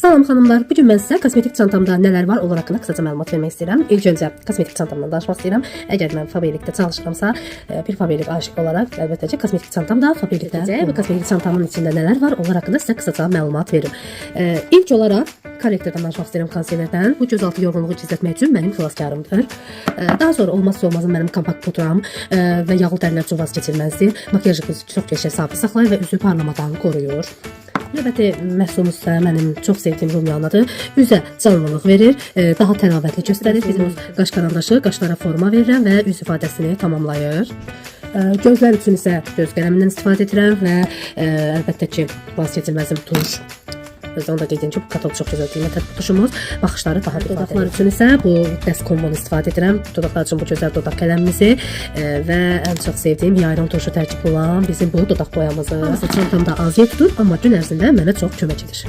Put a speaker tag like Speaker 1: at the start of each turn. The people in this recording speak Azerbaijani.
Speaker 1: Salam xanımlar, bugün mən sizə kosmetik çantamda nələr var onlar haqqında qısaca məlumat vermək istəyirəm. İlk öncə kosmetik çantamdan danışmaq istəyirəm. Əgər mən Faberlicdə çalışıramsa, bir Faberlic aşiqi olaraq əlbəttə ki, kosmetik çantam da Faberlicdə. Bu kosmetik çantamın içində nələr var onlar haqqında sizə qısaca məlumat verim. İlk olaraq korrektordan danışmaq istəyirəm, konserlərdən. Bu gözaltı yorğunluğu gizlətmək üçün mənim xilaskarımdır. Daha sonra olmazsa olmazım mənim kompakt pudram və yağlı dərilər üçün vaz keçilməzdir. Makiyajı çox qəşəng sabit saxlayır və üzü parlamadan qoruyur. Növbəti məhsulumuz isə mənim çox sevdiyim rumianadır. Üzə canlılıq verir, daha təravətli göstərir. Bizim qaş karandaşı qaşlara forma verirəm və üz ifadəsini tamamlayır. Gözlər üçün isə göz qələmindən istifadə edirəm və əlbəttə ki, vaz keçilməzim tuş. Özdən də qeyd edin ki, bu katalog çox gözəl qiymətli tuşumuz. Baxışları daha ifadə. Dodaqlar üçün isə bu dəst kombonu istifadə edirəm. Dodaqlar üçün bu gözəl dodaq qələmimizi və ən çox sevdiyim Yayron turşu tərkib olan bizim bu dodaq boyamızı. Çantamda az yer tutur, amma gün ərzində mənə çox kömək edir.